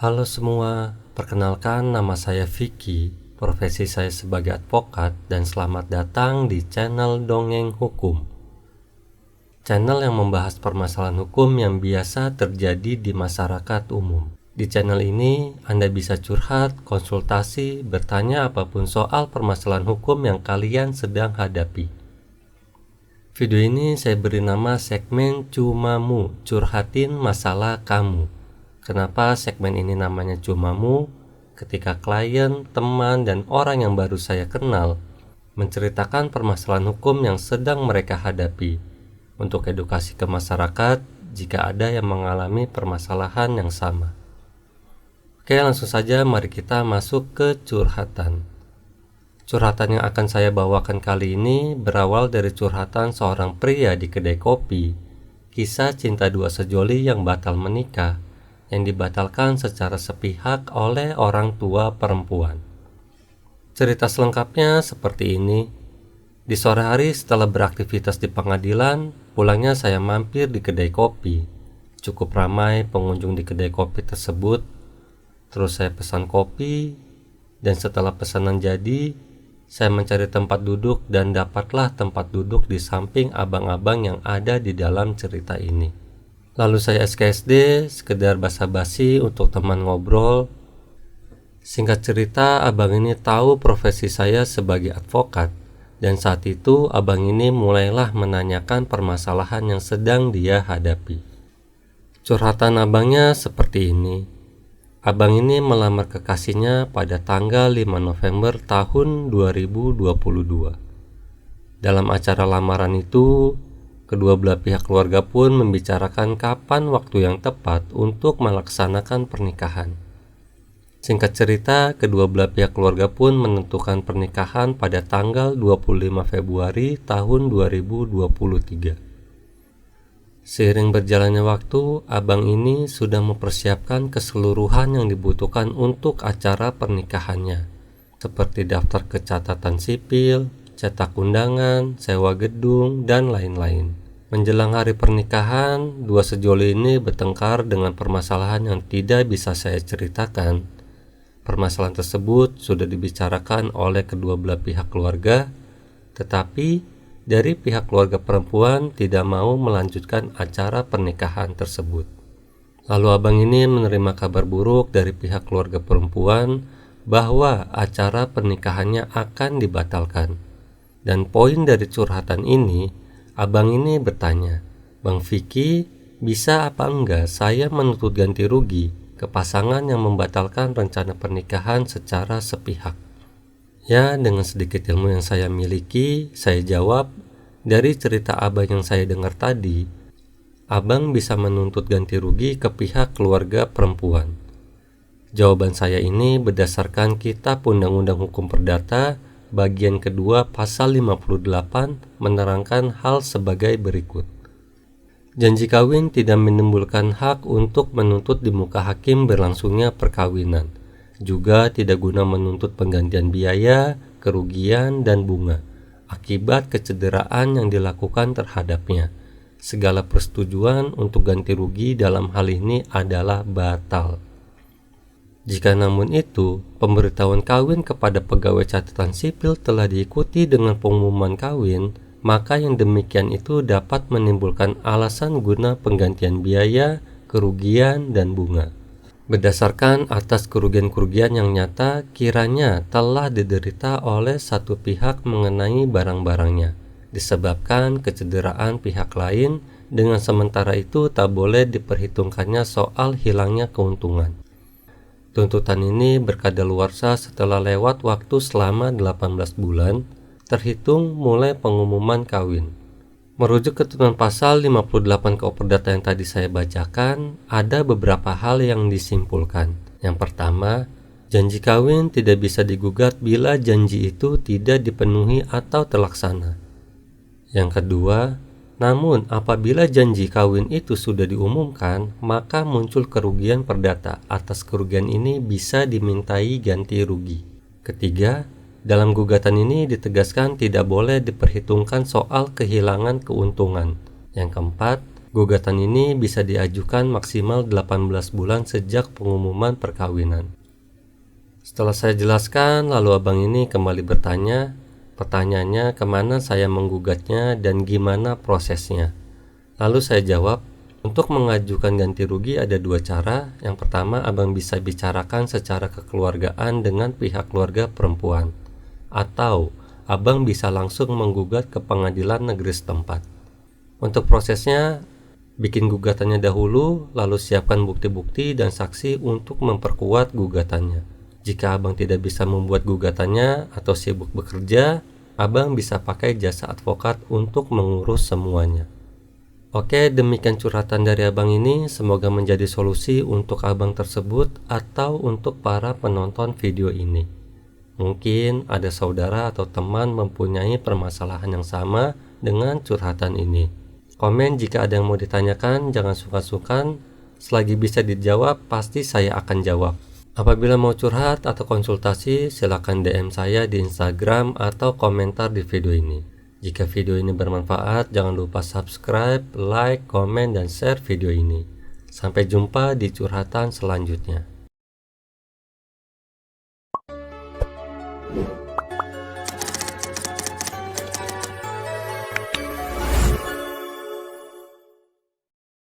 Halo semua, perkenalkan nama saya Vicky, profesi saya sebagai advokat dan selamat datang di channel Dongeng Hukum. Channel yang membahas permasalahan hukum yang biasa terjadi di masyarakat umum. Di channel ini, Anda bisa curhat, konsultasi, bertanya apapun soal permasalahan hukum yang kalian sedang hadapi. Video ini saya beri nama segmen Cumamu, curhatin masalah kamu. Kenapa segmen ini namanya Cumamu? Ketika klien, teman, dan orang yang baru saya kenal menceritakan permasalahan hukum yang sedang mereka hadapi untuk edukasi ke masyarakat jika ada yang mengalami permasalahan yang sama. Oke, langsung saja mari kita masuk ke curhatan. Curhatan yang akan saya bawakan kali ini berawal dari curhatan seorang pria di kedai kopi. Kisah cinta dua sejoli yang batal menikah, yang dibatalkan secara sepihak oleh orang tua perempuan. Cerita selengkapnya seperti ini. Di sore hari setelah beraktivitas di pengadilan, pulangnya saya mampir di kedai kopi. Cukup ramai pengunjung di kedai kopi tersebut. Terus saya pesan kopi, dan setelah pesanan jadi, saya mencari tempat duduk dan dapatlah tempat duduk di samping abang-abang yang ada di dalam cerita ini. Lalu saya SKSD, sekedar basa-basi untuk teman ngobrol. Singkat cerita, abang ini tahu profesi saya sebagai advokat, dan saat itu abang ini mulailah menanyakan permasalahan yang sedang dia hadapi. Curhatan abangnya seperti ini. Abang ini melamar kekasihnya pada tanggal 5 November tahun 2022. Dalam acara lamaran itu, kedua belah pihak keluarga pun membicarakan kapan waktu yang tepat untuk melaksanakan pernikahan. Singkat cerita, kedua belah pihak keluarga pun menentukan pernikahan pada tanggal 25 Februari tahun 2023. Seiring berjalannya waktu, abang ini sudah mempersiapkan keseluruhan yang dibutuhkan untuk acara pernikahannya, seperti daftar kecatatan sipil, cetak undangan, sewa gedung, dan lain-lain. Menjelang hari pernikahan, dua sejoli ini bertengkar dengan permasalahan yang tidak bisa saya ceritakan. Permasalahan tersebut sudah dibicarakan oleh kedua belah pihak keluarga, tetapi dari pihak keluarga perempuan tidak mau melanjutkan acara pernikahan tersebut. Lalu abang ini menerima kabar buruk dari pihak keluarga perempuan bahwa acara pernikahannya akan dibatalkan. Dan poin dari curhatan ini, abang ini bertanya, "Bang Vicky, bisa apa enggak saya menuntut ganti rugi ke pasangan yang membatalkan rencana pernikahan secara sepihak?" Ya, dengan sedikit ilmu yang saya miliki, saya jawab, dari cerita abang yang saya dengar tadi, abang bisa menuntut ganti rugi ke pihak keluarga perempuan. Jawaban saya ini berdasarkan Kitab Undang-Undang Hukum Perdata, bagian kedua pasal 58 menerangkan hal sebagai berikut. Janji kawin tidak menimbulkan hak untuk menuntut di muka hakim berlangsungnya perkawinan. Juga tidak guna menuntut penggantian biaya, kerugian, dan bunga akibat kecederaan yang dilakukan terhadapnya. Segala persetujuan untuk ganti rugi dalam hal ini adalah batal. Jika namun itu, pemberitahuan kawin kepada pegawai catatan sipil telah diikuti dengan pengumuman kawin, maka yang demikian itu dapat menimbulkan alasan guna penggantian biaya, kerugian, dan bunga. Berdasarkan atas kerugian-kerugian yang nyata kiranya telah diderita oleh satu pihak mengenai barang-barangnya, disebabkan kecederaan pihak lain, dengan sementara itu tak boleh diperhitungkannya soal hilangnya keuntungan. Tuntutan ini berkadaluarsa setelah lewat waktu selama 18 bulan, terhitung mulai pengumuman kawin. Merujuk ketentuan pasal 58 KUH Perdata yang tadi saya bacakan, ada beberapa hal yang disimpulkan. Yang pertama, janji kawin tidak bisa digugat bila janji itu tidak dipenuhi atau terlaksana. Yang kedua, namun apabila janji kawin itu sudah diumumkan, maka muncul kerugian perdata. Atas kerugian ini bisa dimintai ganti rugi. Ketiga, dalam gugatan ini ditegaskan tidak boleh diperhitungkan soal kehilangan keuntungan. Yang keempat, Gugatan ini bisa diajukan maksimal 18 bulan sejak pengumuman perkawinan. Setelah saya jelaskan, lalu abang ini kembali bertanya, pertanyaannya kemana saya menggugatnya dan gimana prosesnya. Lalu saya jawab, untuk mengajukan ganti rugi ada dua cara. Yang pertama, abang bisa bicarakan secara kekeluargaan dengan pihak keluarga perempuan, atau abang bisa langsung menggugat ke pengadilan negeri setempat. Untuk prosesnya, bikin gugatannya dahulu, lalu siapkan bukti-bukti dan saksi untuk memperkuat gugatannya. Jika abang tidak bisa membuat gugatannya atau sibuk bekerja, abang bisa pakai jasa advokat untuk mengurus semuanya. Oke, demikian curhatan dari abang ini. Semoga menjadi solusi untuk abang tersebut atau untuk para penonton video ini. Mungkin ada saudara atau teman mempunyai permasalahan yang sama dengan curhatan ini. Komen jika ada yang mau ditanyakan, jangan sungkan-sungkan. Selagi bisa dijawab, pasti saya akan jawab. Apabila mau curhat atau konsultasi, silakan DM saya di Instagram atau komentar di video ini. Jika video ini bermanfaat, jangan lupa subscribe, like, komen, dan share video ini. Sampai jumpa di curhatan selanjutnya.